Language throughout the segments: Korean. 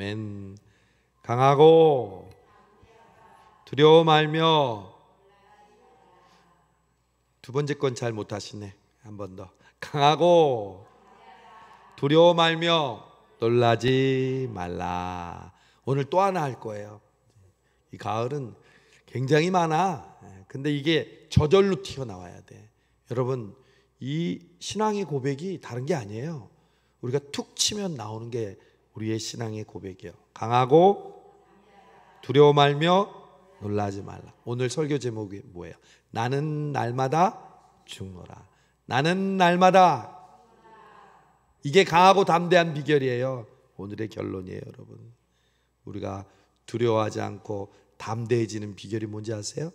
아멘. 강하고 두려워 말며. 두 번째 건 잘 못하시네. 한 번 더. 강하고 두려워 말며 놀라지 말라. 오늘 또 하나 할 거예요. 이 가을은 굉장히 많아. 근데 이게 저절로 튀어나와야 돼. 여러분, 이 신앙의 고백이 다른 게 아니에요. 우리가 툭 치면 나오는 게 우리의 신앙의 고백이에요. 강하고 두려워 말며 놀라지 말라. 오늘 설교 제목이 뭐예요? 나는 날마다 죽노라. 나는 날마다. 이게 강하고 담대한 비결이에요. 오늘의 결론이에요, 여러분. 우리가 두려워하지 않고 담대해지는 비결이 뭔지 아세요?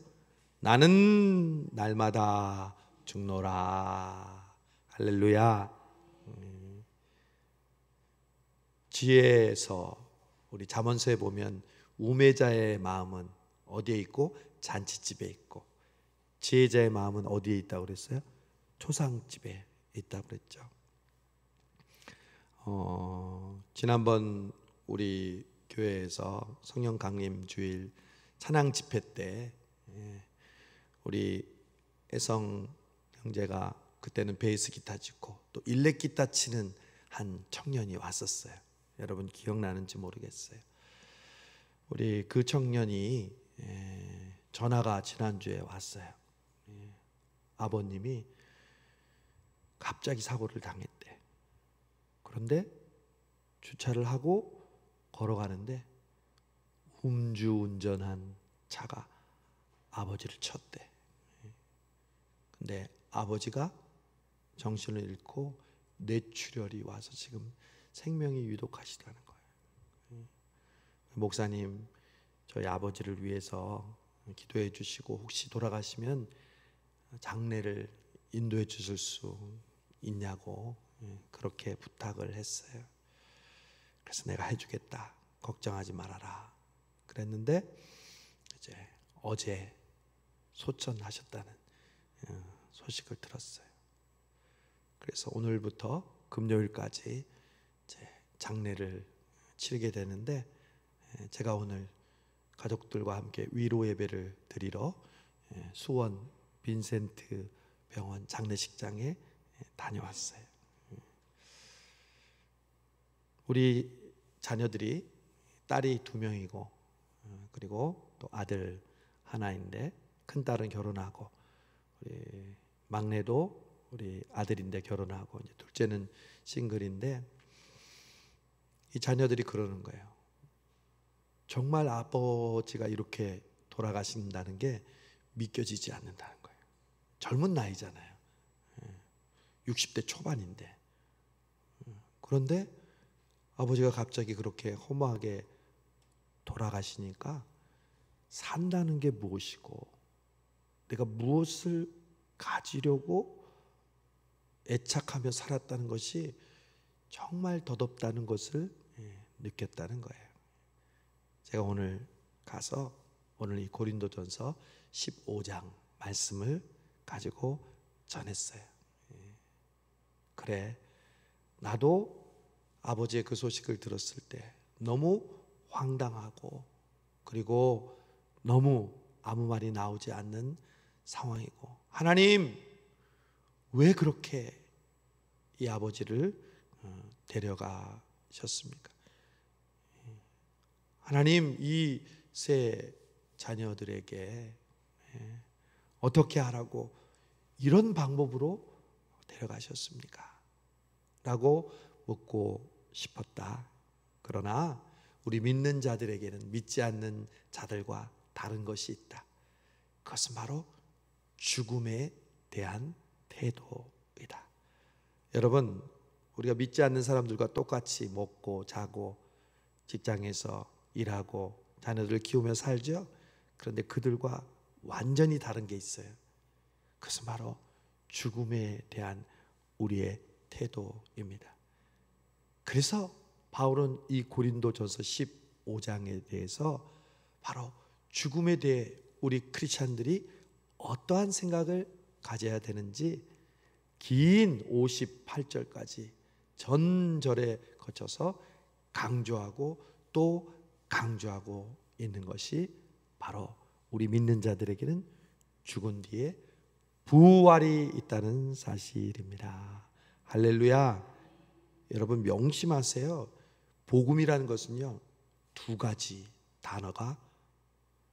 나는 날마다 죽노라. 할렐루야. 지혜에서 우리 잠언서에 보면 우매자의 마음은 어디에 있고 잔치집에 있고, 지혜자의 마음은 어디에 있다고 그랬어요? 초상집에 있다고 그랬죠. 지난번 우리 교회에서 성령 강림 주일 찬양 집회 때 우리 애성 형제가 그때는 베이스 기타 치고 또 일렉 기타 치는 한 청년이 왔었어요. 여러분 기억나는지 모르겠어요. 우리 그 청년이 전화가 지난주에 왔어요. 아버님이 갑자기 사고를 당했대. 그런데 주차를 하고 걸어가는데 음주운전한 차가 아버지를 쳤대. 근데 아버지가 정신을 잃고 뇌출혈이 와서 지금 생명이 위독하시다는 거예요. 목사님, 저희 아버지를 위해서 기도해 주시고 혹시 돌아가시면 장례를 인도해 주실 수 있냐고 그렇게 부탁을 했어요. 그래서 내가 해주겠다. 걱정하지 말아라. 그랬는데 이제 어제 소천하셨다는 소식을 들었어요. 그래서 오늘부터 금요일까지 이제 장례를 치르게 되는데 제가 오늘 가족들과 함께 위로 예배를 드리러 수원 빈센트 병원 장례식장에 다녀왔어요. 우리 자녀들이 딸이 2명이고 그리고 또 아들 하나인데 큰딸은 결혼하고 우리 막내도 우리 아들인데 결혼하고 이제 둘째는 싱글인데 이 자녀들이 그러는 거예요. 정말 아버지가 이렇게 돌아가신다는 게 믿겨지지 않는다는 거예요. 젊은 나이잖아요. 60대 초반인데. 그런데 아버지가 갑자기 그렇게 허무하게 돌아가시니까 산다는 게 무엇이고 내가 무엇을 가지려고 애착하며 살았다는 것이 정말 덧없다는 것을 느꼈다는 거예요. 제가 오늘 가서 오늘 이 고린도전서 15장 말씀을 가지고 전했어요. 그래, 나도 아버지의 그 소식을 들었을 때 너무 황당하고 그리고 너무 아무 말이 나오지 않는 상황이고, 하나님 왜 그렇게 이 아버지를 데려가셨습니까? 하나님 이 세 자녀들에게 어떻게 하라고 이런 방법으로 데려가셨습니까? 라고 묻고 싶었다. 그러나 우리 믿는 자들에게는 믿지 않는 자들과 다른 것이 있다. 그것은 바로 죽음에 대한 태도이다. 여러분, 우리가 믿지 않는 사람들과 똑같이 먹고 자고 직장에서 일하고 자녀들을 키우며 살죠. 그런데 그들과 완전히 다른 게 있어요. 그것은 바로 죽음에 대한 우리의 태도입니다. 그래서 바울은 이 고린도전서 15장에 대해서 바로 죽음에 대해 우리 크리스찬들이 어떠한 생각을 가져야 되는지 긴 58절까지 전절에 거쳐서 강조하고 또 강조하고 있는 것이 바로 우리 믿는 자들에게는 죽은 뒤에 부활이 있다는 사실입니다. 할렐루야. 여러분 명심하세요. 복음이라는 것은요, 두 가지 단어가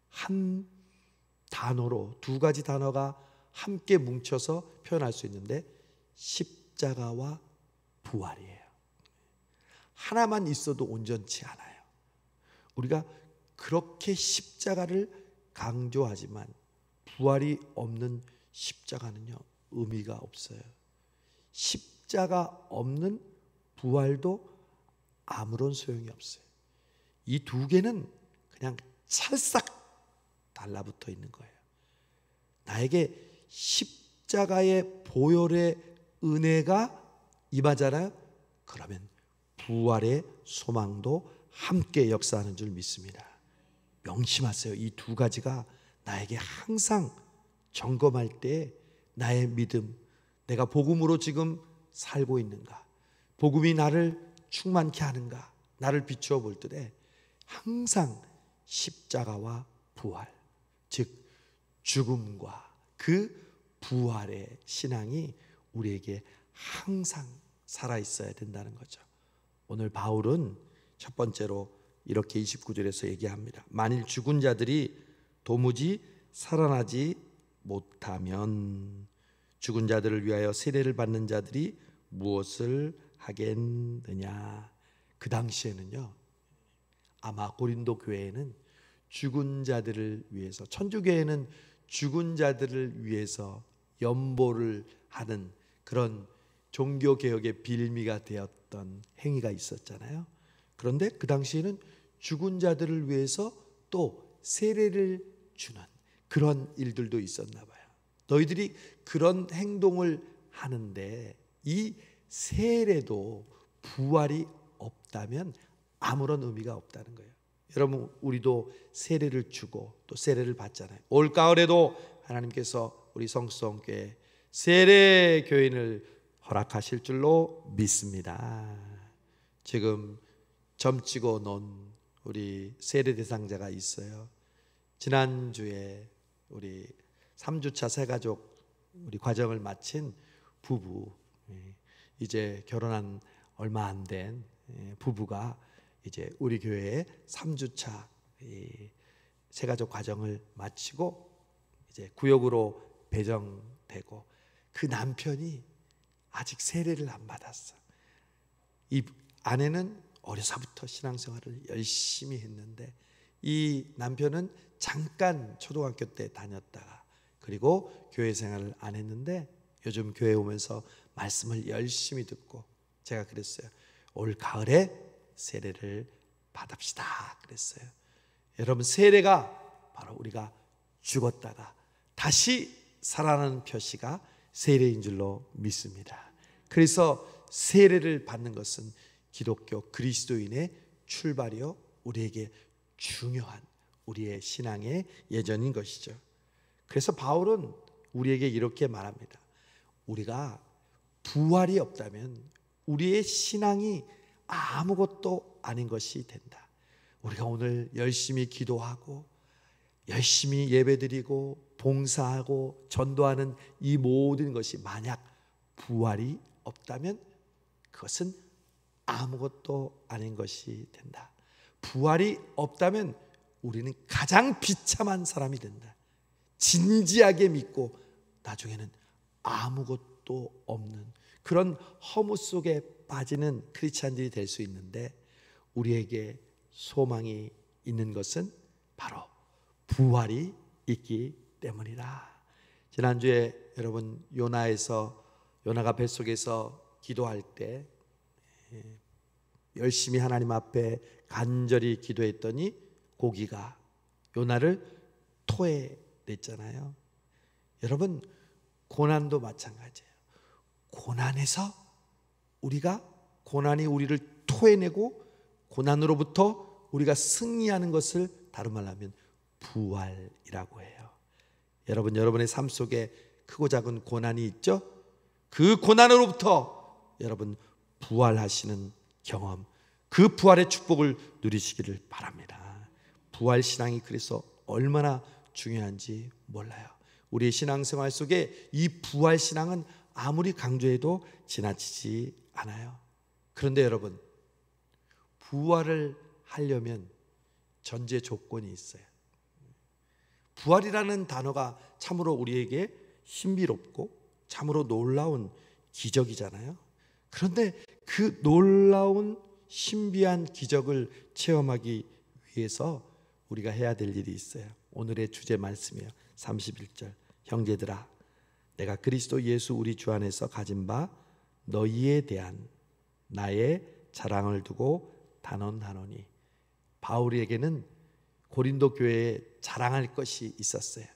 한 단어로, 두 가지 단어가 함께 뭉쳐서 표현할 수 있는데 십자가와 부활이에요. 하나만 있어도 온전치 않아요. 우리가 그렇게 십자가를 강조하지만 부활이 없는 십자가는요, 의미가 없어요. 십자가 없는 부활도 아무런 소용이 없어요. 이 두 개는 그냥 찰싹 달라붙어 있는 거예요. 나에게 십자가의 보혈의 은혜가 임하잖아요. 그러면 부활의 소망도 함께 역사하는 줄 믿습니다. 명심하세요. 이 두 가지가 나에게 항상 점검할 때 나의 믿음, 내가 복음으로 지금 살고 있는가, 복음이 나를 충만케 하는가, 나를 비추어 볼 때에 항상 십자가와 부활, 즉 죽음과 그 부활의 신앙이 우리에게 항상 살아있어야 된다는 거죠. 오늘 바울은 첫 번째로 이렇게 29절에서 얘기합니다. 만일 죽은 자들이 도무지 살아나지 못하면 죽은 자들을 위하여 세례를 받는 자들이 무엇을 하겠느냐. 그 당시에는요, 아마 고린도 교회에는 죽은 자들을 위해서, 천주교회는 죽은 자들을 위해서 연보를 하는 그런 종교개혁의 빌미가 되었던 행위가 있었잖아요. 그런데 그 당시에는 죽은 자들을 위해서 또 세례를 주는 그런 일들도 있었나 봐요. 너희들이 그런 행동을 하는데 이 세례도 부활이 없다면 아무런 의미가 없다는 거예요. 여러분, 우리도 세례를 주고 또 세례를 받잖아요. 올 가을에도 하나님께서 우리 성수성교회 세례 교인을 허락하실 줄로 믿습니다. 지금 점찍어 놓은 우리 세례 대상자가 있어요. 지난주에 우리 3주차 새가족 우리 과정을 마친 부부, 이제 결혼한 얼마 안 된 부부가 이제 우리 교회에 3주차 새가족 과정을 마치고 이제 구역으로 배정되고, 그 남편이 아직 세례를 안 받았어. 이 아내는 어려서부터 신앙생활을 열심히 했는데 이 남편은 잠깐 초등학교 때 다녔다가 그리고 교회 생활을 안 했는데 요즘 교회 오면서 말씀을 열심히 듣고, 제가 그랬어요. 올 가을에 세례를 받읍시다 그랬어요. 여러분, 세례가 바로 우리가 죽었다가 다시 살아나는 표시가 세례인 줄로 믿습니다. 그래서 세례를 받는 것은 기독교 그리스도인의 출발이요, 우리에게 중요한 우리의 신앙의 예전인 것이죠. 그래서 바울은 우리에게 이렇게 말합니다. 우리가 부활이 없다면 우리의 신앙이 아무것도 아닌 것이 된다. 우리가 오늘 열심히 기도하고 열심히 예배드리고 봉사하고 전도하는 이 모든 것이 만약 부활이 없다면 그것은 아무것도 아닌 것이 된다. 부활이 없다면 우리는 가장 비참한 사람이 된다. 진지하게 믿고 나중에는 아무것도 없는 그런 허무 속에 빠지는 크리스찬들이 될 수 있는데, 우리에게 소망이 있는 것은 바로 부활이 있기 때문이다. 지난주에 여러분 요나가 뱃속에서 기도할 때 열심히 하나님 앞에 간절히 기도했더니 고기가 요나를 토해냈잖아요. 여러분, 고난도 마찬가지예요. 고난에서 고난이 우리를 토해내고 고난으로부터 우리가 승리하는 것을 다른 말로 하면 부활이라고 해요. 여러분, 여러분의 삶 속에 크고 작은 고난이 있죠? 그 고난으로부터 여러분 부활하시는 경험, 그 부활의 축복을 누리시기를 바랍니다. 부활 신앙이 그래서 얼마나 중요한지 몰라요. 우리의 신앙생활 속에 이 부활 신앙은 아무리 강조해도 지나치지 않아요. 그런데 여러분, 부활을 하려면 전제 조건이 있어요. 부활이라는 단어가 참으로 우리에게 신비롭고 참으로 놀라운 기적이잖아요. 그런데 그 놀라운 신비한 기적을 체험하기 위해서 우리가 해야 될 일이 있어요. 오늘의 주제 말씀이에요. 31절. 형제들아, 내가 그리스도 예수 우리 주 안에서 가진 바 너희에 대한 나의 자랑을 두고 단언하노니. 바울에게는 고린도 교회에 자랑할 것이 있었어요.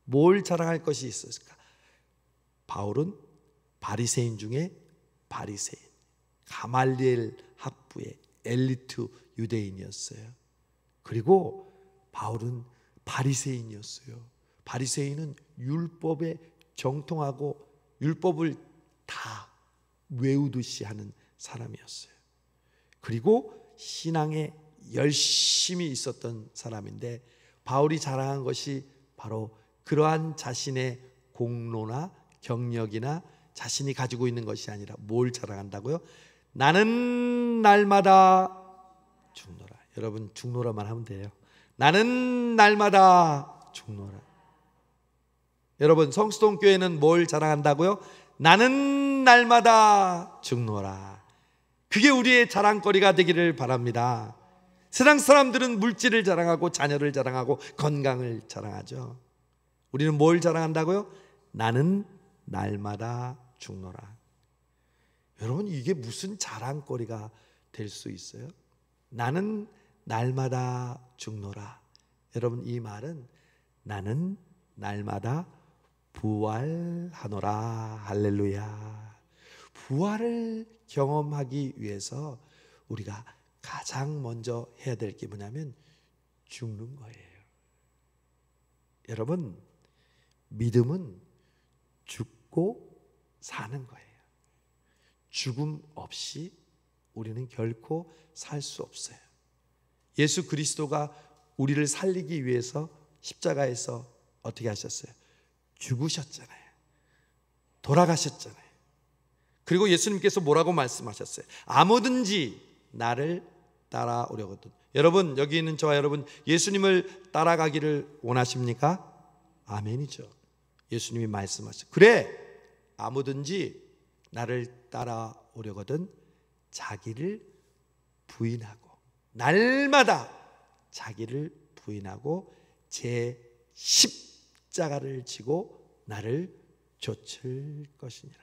뭘 자랑할 것이 있었을까? 바울은 바리새인 중에 바리새인, 가말리엘 학부의 엘리트 유대인이었어요. 그리고 바울은 바리새인이었어요. 바리새인은 율법에 정통하고 율법을 다 외우듯이 하는 사람이었어요. 그리고 신앙에 열심히 있었던 사람인데, 바울이 자랑한 것이 바로 그러한 자신의 공로나 경력이나 자신이 가지고 있는 것이 아니라 뭘 자랑한다고요? 나는 날마다 죽노라. 여러분, 죽노라만 하면 돼요. 나는 날마다 죽노라. 여러분, 성수동교회는 뭘 자랑한다고요? 나는 날마다 죽노라. 그게 우리의 자랑거리가 되기를 바랍니다. 세상 사람들은 물질을 자랑하고 자녀를 자랑하고 건강을 자랑하죠. 우리는 뭘 자랑한다고요? 나는 날마다 죽노라. 여러분, 이게 무슨 자랑거리가 될 수 있어요? 나는 날마다 죽노라. 여러분, 이 말은 나는 날마다 부활하노라. 할렐루야. 부활을 경험하기 위해서 우리가 가장 먼저 해야 될 게 뭐냐면 죽는 거예요. 여러분, 믿음은 죽고 사는 거예요. 죽음 없이 우리는 결코 살 수 없어요. 예수 그리스도가 우리를 살리기 위해서 십자가에서 어떻게 하셨어요? 죽으셨잖아요. 돌아가셨잖아요. 그리고 예수님께서 뭐라고 말씀하셨어요? 아무든지 나를 따라오려거든. 여러분, 여기 있는 저와 여러분, 예수님을 따라가기를 원하십니까? 아멘이죠. 예수님이 말씀하셨어요. 그래, 아무든지 나를 따라오려거든 자기를 부인하고, 날마다 자기를 부인하고 제 십자가를 지고 나를 좇을 것이니라.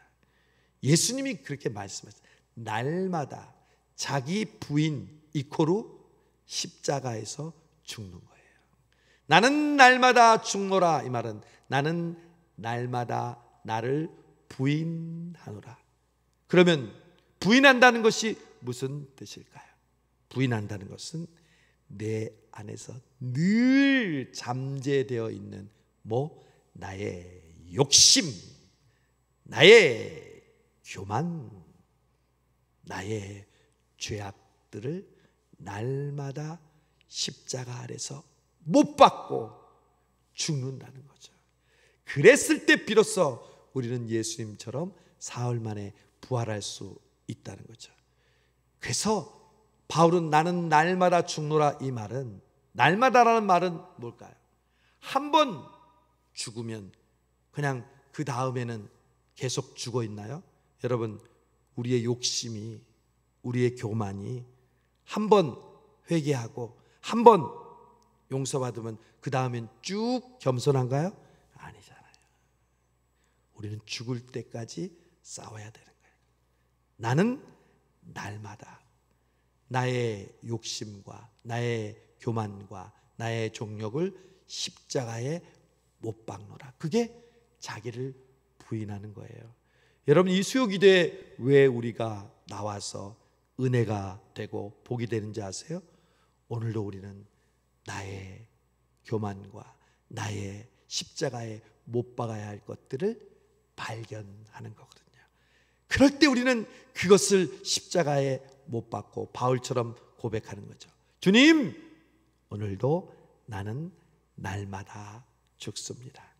예수님이 그렇게 말씀하셨어요. 날마다 자기 부인 이코르 십자가에서 죽는 거예요. 나는 날마다 죽노라. 이 말은 나는 날마다 나를 부인하노라. 그러면 부인한다는 것이 무슨 뜻일까요? 부인한다는 것은 내 안에서 늘 잠재되어 있는 나의 욕심, 나의 교만, 나의 죄악들을 날마다 십자가 아래서 못 박고 죽는다는 거죠. 그랬을 때 비로소 우리는 예수님처럼 사흘 만에 부활할 수 있다는 거죠. 그래서 바울은 나는 날마다 죽노라, 이 말은, 날마다라는 말은 뭘까요? 한 번 죽으면 그냥 그 다음에는 계속 죽어 있나요? 여러분, 우리의 욕심이, 우리의 교만이 한 번 회개하고 한 번 용서받으면 그 다음엔 쭉 겸손한가요? 아니잖아요. 우리는 죽을 때까지 싸워야 되는 거예요. 나는 날마다 나의 욕심과 나의 교만과 나의 종력을 십자가에 못 박노라. 그게 자기를 부인하는 거예요. 여러분, 이 수요기도에 왜 우리가 나와서 은혜가 되고 복이 되는지 아세요? 오늘도 우리는 나의 교만과 나의 십자가에 못 박아야 할 것들을 발견하는 거거든요. 그럴 때 우리는 그것을 십자가에 못 박고 바울처럼 고백하는 거죠. 주님, 오늘도 나는 날마다 죽습니다.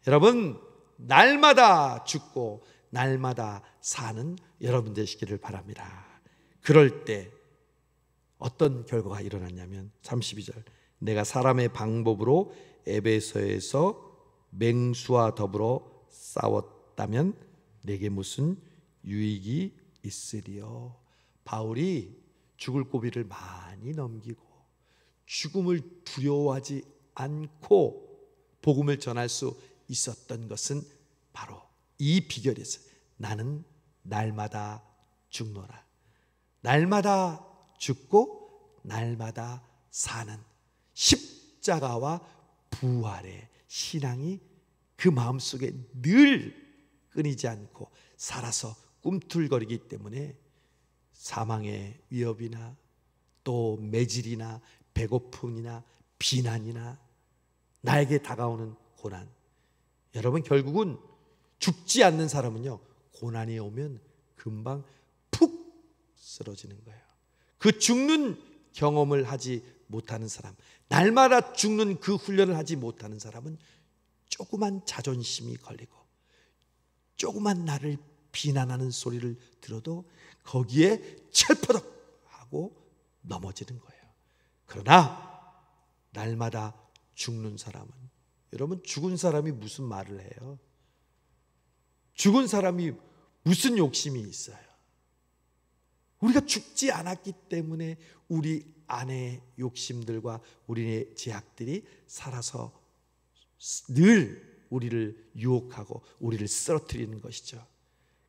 여러분, 날마다 죽고 날마다 사는 여러분 되시기를 바랍니다. 그럴 때 어떤 결과가 일어났냐면 32절, 내가 사람의 방법으로 에베소에서 맹수와 더불어 싸웠다면 내게 무슨 유익이 있으리요. 바울이 죽을 고비를 많이 넘기고 죽음을 두려워하지 않고 복음을 전할 수 있었던 것은 바로 이 비결이었어요. 나는 날마다 죽노라. 날마다 죽고 날마다 사는 십자가와 부활의 신앙이 그 마음속에 늘 끊이지 않고 살아서 꿈틀거리기 때문에 사망의 위협이나 또 매질이나 배고픔이나 비난이나 나에게 다가오는 고난, 여러분 결국은 죽지 않는 사람은요, 고난이 오면 금방 푹 쓰러지는 거예요. 그 죽는 경험을 하지 못하는 사람, 날마다 죽는 그 훈련을 하지 못하는 사람은 조그만 자존심이 걸리고 조그만 나를 비난하는 소리를 들어도 거기에 철퍼덕 하고 넘어지는 거예요. 그러나 날마다 죽는 사람은, 여러분 죽은 사람이 무슨 말을 해요? 죽은 사람이 무슨 욕심이 있어요? 우리가 죽지 않았기 때문에 우리 안의 욕심들과 우리의 제약들이 살아서 늘 우리를 유혹하고 우리를 쓰러뜨리는 것이죠.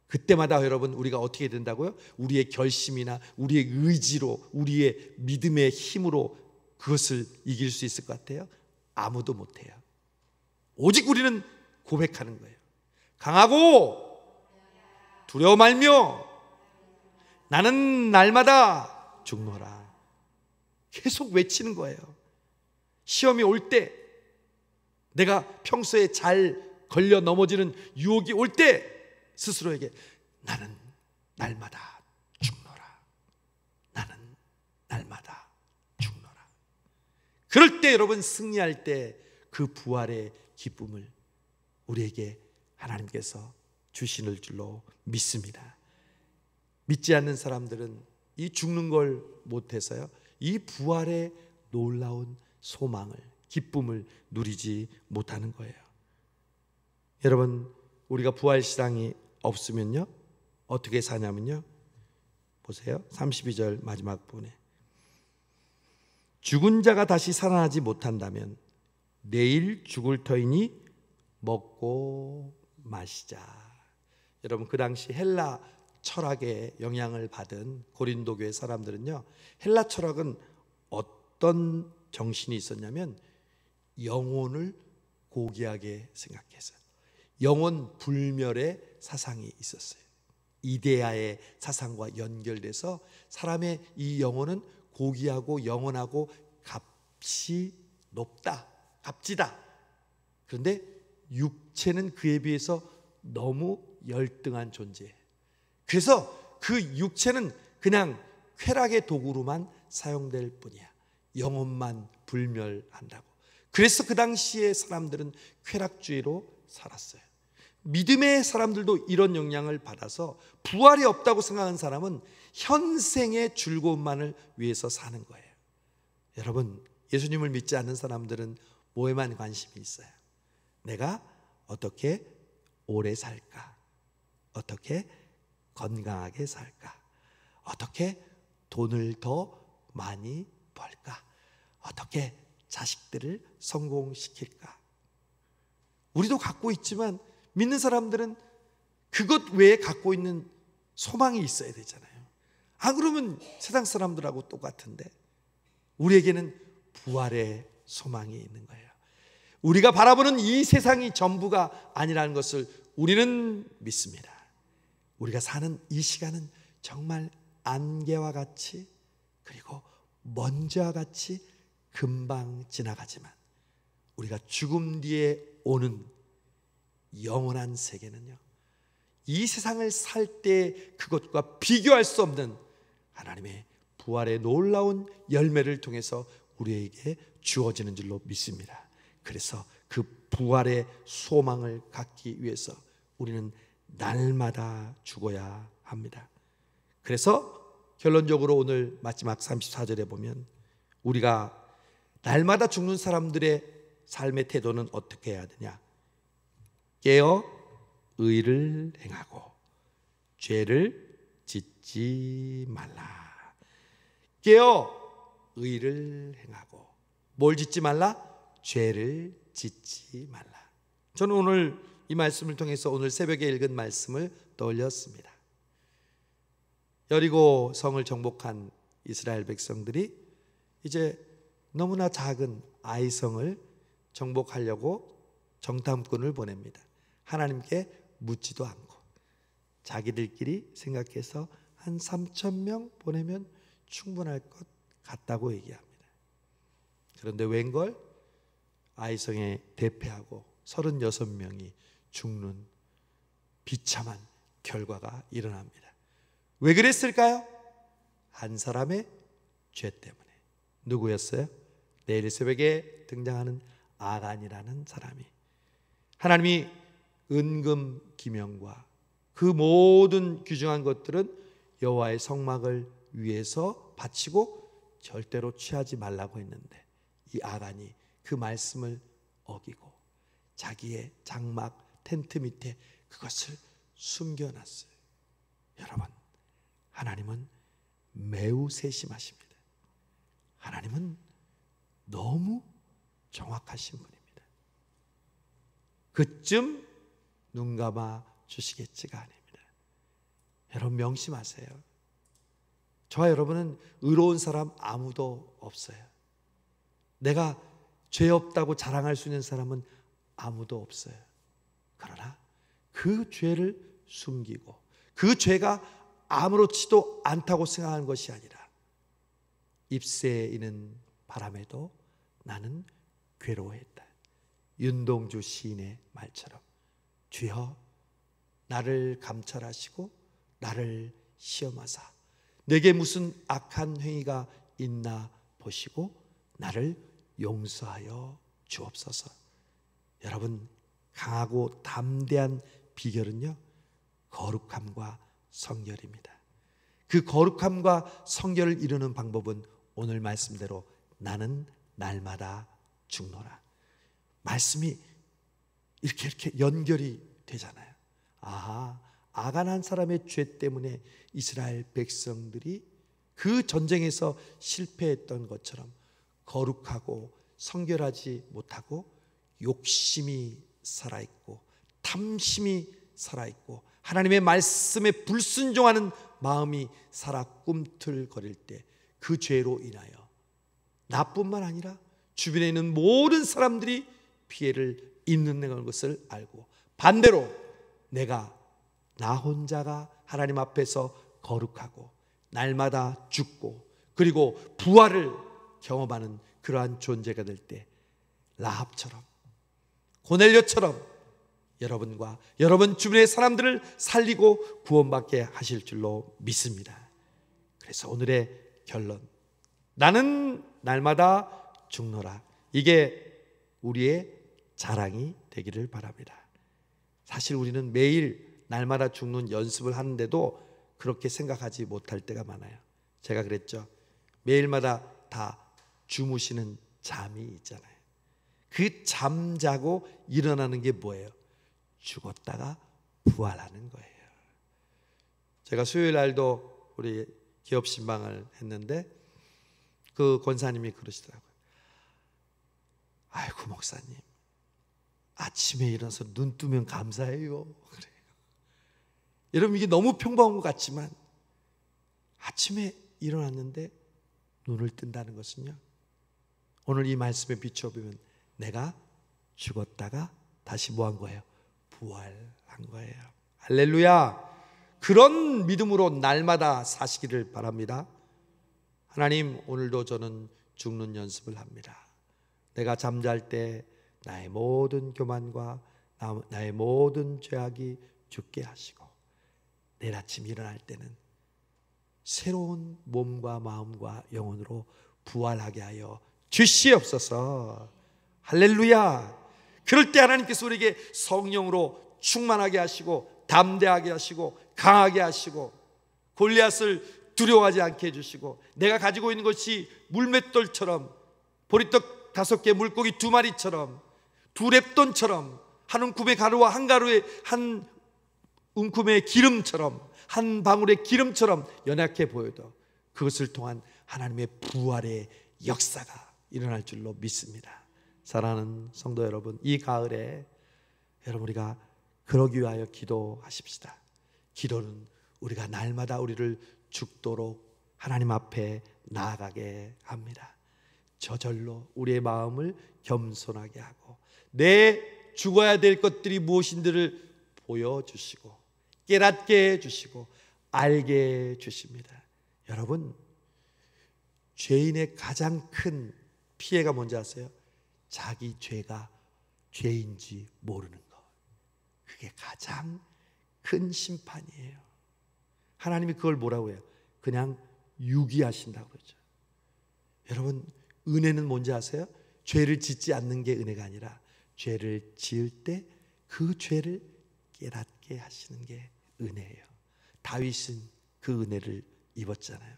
그때마다 여러분 우리가 어떻게 된다고요? 우리의 결심이나 우리의 의지로, 우리의 믿음의 힘으로 그것을 이길 수 있을 것 같아요? 아무도 못해요. 오직 우리는 고백하는 거예요. 강하고 두려워 말며 나는 날마다 죽노라. 계속 외치는 거예요. 시험이 올 때, 내가 평소에 잘 걸려 넘어지는 유혹이 올 때 스스로에게 나는 날마다 죽노라. 나는 날마다 죽노라. 그럴 때 여러분 승리할 때 그 부활의 기쁨을 우리에게 하나님께서 주시는 줄로 믿습니다. 믿지 않는 사람들은 이 죽는 걸 못해서요, 이 부활의 놀라운 소망을, 기쁨을 누리지 못하는 거예요. 여러분, 우리가 부활신앙이 없으면요 어떻게 사냐면요, 보세요. 32절 마지막 부분에 죽은 자가 다시 살아나지 못한다면 내일 죽을 터이니 먹고 마시자. 여러분, 그 당시 헬라 철학에 영향을 받은 고린도 교회 사람들은요, 헬라 철학은 어떤 정신이 있었냐면 영혼을 고귀하게 생각했어요. 영혼 불멸의 사상이 있었어요. 이데아의 사상과 연결돼서 사람의 이 영혼은 고귀하고 영원하고 값이 높다, 값지다. 그런데 육체는 그에 비해서 너무 열등한 존재예요. 그래서 그 육체는 그냥 쾌락의 도구로만 사용될 뿐이야. 영혼만 불멸한다고. 그래서 그 당시에 사람들은 쾌락주의로 살았어요. 믿음의 사람들도 이런 영향을 받아서 부활이 없다고 생각하는 사람은 현생의 즐거움만을 위해서 사는 거예요. 여러분, 예수님을 믿지 않는 사람들은 뭐에만 관심이 있어요? 내가 어떻게 오래 살까? 어떻게 건강하게 살까? 어떻게 돈을 더 많이 벌까? 어떻게 자식들을 성공시킬까? 우리도 갖고 있지만 믿는 사람들은 그것 외에 갖고 있는 소망이 있어야 되잖아요. 안 그러면 세상 사람들하고 똑같은데, 우리에게는 부활의 소망이 있는 거예요. 우리가 바라보는 이 세상이 전부가 아니라는 것을 우리는 믿습니다. 우리가 사는 이 시간은 정말 안개와 같이, 그리고 먼지와 같이 금방 지나가지만 우리가 죽음 뒤에 오는 영원한 세계는요, 이 세상을 살 때 그것과 비교할 수 없는 하나님의 부활의 놀라운 열매를 통해서 우리에게 주어지는 줄로 믿습니다. 그래서 그 부활의 소망을 갖기 위해서 우리는 날마다 죽어야 합니다. 그래서 결론적으로 오늘 마지막 34절에 보면 우리가 날마다 죽는 사람들의 삶의 태도는 어떻게 해야 되냐? 깨어 의를 행하고 죄를 짓지 말라. 깨어 의를 행하고 뭘 짓지 말라? 죄를 짓지 말라. 저는 오늘 이 말씀을 통해서 오늘 새벽에 읽은 말씀을 떠올렸습니다. 여리고 성을 정복한 이스라엘 백성들이 이제 너무나 작은 아이성을 정복하려고 정탐꾼을 보냅니다. 하나님께 묻지도 않고 자기들끼리 생각해서 한 3,000명 보내면 충분할 것 같다고 얘기합니다. 그런데 웬걸 아이성에 대패하고 36명이 죽는 비참한 결과가 일어납니다. 왜 그랬을까요? 한 사람의 죄 때문에. 누구였어요? 내일 새벽에 등장하는 아간이라는 사람이 하나님이 은금 기명과 그 모든 귀중한 것들은 여호와의 성막을 위해서 바치고 절대로 취하지 말라고 했는데 이 아간이 그 말씀을 어기고 자기의 장막 텐트 밑에 그것을 숨겨놨어요. 여러분, 하나님은 매우 세심하십니다. 하나님은 너무 정확하신 분입니다. 그쯤 눈 감아 주시겠지가 아닙니다. 여러분 명심하세요. 저와 여러분은 의로운 사람 아무도 없어요. 내가 죄 없다고 자랑할 수 있는 사람은 아무도 없어요. 그러나 그 죄를 숨기고 그 죄가 아무렇지도 않다고 생각하는 것이 아니라 잎새이는 바람에도 나는 괴로워했다. 윤동주 시인의 말처럼 주여 나를 감찰하시고 나를 시험하사 내게 무슨 악한 행위가 있나 보시고 나를 용서하여 주옵소서. 여러분, 강하고 담대한 비결은요, 거룩함과 성결입니다. 그 거룩함과 성결을 이루는 방법은 오늘 말씀대로 나는 날마다 죽노라. 말씀이 이렇게 연결이 되잖아요. 아하, 아간 한 사람의 죄 때문에 이스라엘 백성들이 그 전쟁에서 실패했던 것처럼 거룩하고 성결하지 못하고 욕심이 살아있고 탐심이 살아있고 하나님의 말씀에 불순종하는 마음이 살아 꿈틀거릴 때 그 죄로 인하여 나뿐만 아니라 주변에 있는 모든 사람들이 피해를 입는 것을 알고 반대로 내가 나 혼자가 하나님 앞에서 거룩하고 날마다 죽고 그리고 부활을 경험하는 그러한 존재가 될 때 라합처럼 고넬료처럼 여러분과 여러분 주변의 사람들을 살리고 구원받게 하실 줄로 믿습니다. 그래서 오늘의 결론, 나는 날마다 죽노라. 이게 우리의 자랑이 되기를 바랍니다. 사실 우리는 매일 날마다 죽는 연습을 하는데도 그렇게 생각하지 못할 때가 많아요. 제가 그랬죠. 매일마다 다 주무시는 잠이 있잖아요. 그 잠자고 일어나는 게 뭐예요? 죽었다가 부활하는 거예요. 제가 수요일 날도 우리 기업 신방을 했는데 그 권사님이 그러시더라고요. 아이고 목사님, 아침에 일어나서 눈 뜨면 감사해요. 그래요. 여러분, 이게 너무 평범한 것 같지만 아침에 일어났는데 눈을 뜬다는 것은요, 오늘 이 말씀에 비춰보면 내가 죽었다가 다시 뭐 한 거예요? 부활한 거예요. 할렐루야. 그런 믿음으로 날마다 사시기를 바랍니다. 하나님, 오늘도 저는 죽는 연습을 합니다. 내가 잠잘 때 나의 모든 교만과 나의 모든 죄악이 죽게 하시고 내일 아침 일어날 때는 새로운 몸과 마음과 영혼으로 부활하게 하여 주시옵소서. 할렐루야. 그럴 때 하나님께서 우리에게 성령으로 충만하게 하시고 담대하게 하시고 강하게 하시고 골리앗을 두려워하지 않게 해주시고 내가 가지고 있는 것이 물맷돌처럼 보리떡 5개 물고기 2마리처럼 2렙돈처럼 한 움큼의 가루와 한 가루의 한 움큼의 기름처럼 한 방울의 기름처럼 연약해 보여도 그것을 통한 하나님의 부활의 역사가 일어날 줄로 믿습니다. 사랑하는 성도 여러분, 이 가을에 여러분 우리가 그러기 위하여 기도하십시다. 기도는 우리가 날마다 우리를 죽도록 하나님 앞에 나아가게 합니다. 저절로 우리의 마음을 겸손하게 하고 내 죽어야 될 것들이 무엇인지를 보여주시고 깨닫게 해주시고 알게 해주십니다. 여러분, 죄인의 가장 큰 피해가 뭔지 아세요? 자기 죄가 죄인지 모르는 것. 그게 가장 큰 심판이에요. 하나님이 그걸 뭐라고 해요? 그냥 유기하신다고 그러죠. 여러분, 은혜는 뭔지 아세요? 죄를 짓지 않는 게 은혜가 아니라 죄를 지을 때 그 죄를 깨닫게 하시는 게 은혜예요. 다윗은 그 은혜를 입었잖아요.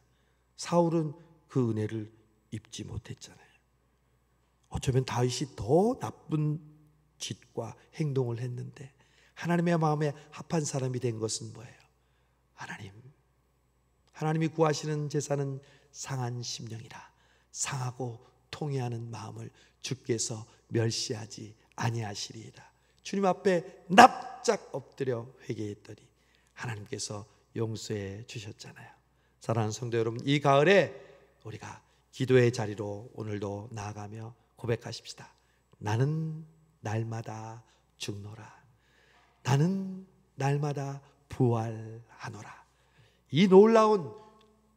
사울은 그 은혜를 입지 못했잖아요. 어쩌면 다윗이 더 나쁜 짓과 행동을 했는데 하나님의 마음에 합한 사람이 된 것은 뭐예요? 하나님이 구하시는 제사는 상한 심령이라 상하고 통회하는 마음을 주께서 멸시하지 아니하시리이다. 주님 앞에 납작 엎드려 회개했더니 하나님께서 용서해 주셨잖아요. 사랑하는 성도 여러분, 이 가을에 우리가 기도의 자리로 오늘도 나아가며 고백하십시다. 나는 날마다 죽노라. 나는 날마다 부활하노라. 이 놀라운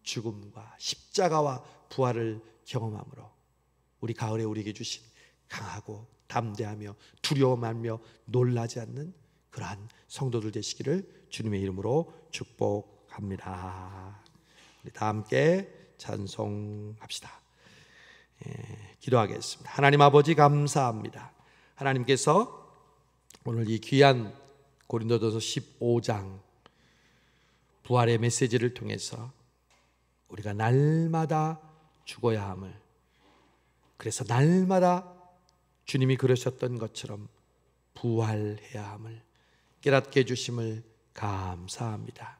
죽음과 십자가와 부활을 경험함으로 우리 가을에 우리에게 주신 강하고 담대하며 두려워 말며 놀라지 않는 그러한 성도들 되시기를 주님의 이름으로 축복합니다. 우리 다 함께 찬송합시다. 기도하겠습니다. 하나님 아버지 감사합니다. 하나님께서 오늘 이 귀한 고린도전서 15장 부활의 메시지를 통해서 우리가 날마다 죽어야 함을, 그래서 날마다 주님이 그러셨던 것처럼 부활해야 함을 깨닫게 해주심을 감사합니다.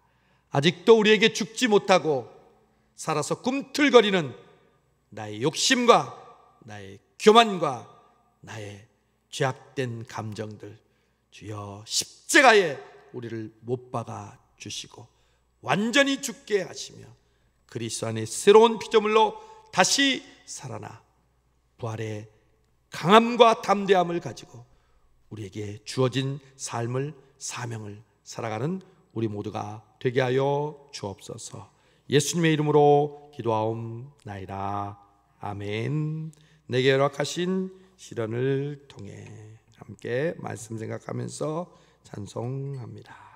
아직도 우리에게 죽지 못하고 살아서 꿈틀거리는 나의 욕심과 나의 교만과 나의 죄악된 감정들, 주여 십자가에 우리를 못 박아 주시고 완전히 죽게 하시며 그리스도 안에 새로운 피조물로 다시 살아나 부활의 강함과 담대함을 가지고 우리에게 주어진 삶을, 사명을 살아가는 우리 모두가 되게 하여 주옵소서. 예수님의 이름으로 기도하옵나이다. 아멘. 내게 허락하신 시련을 통해 함께 말씀 생각하면서 찬송합니다.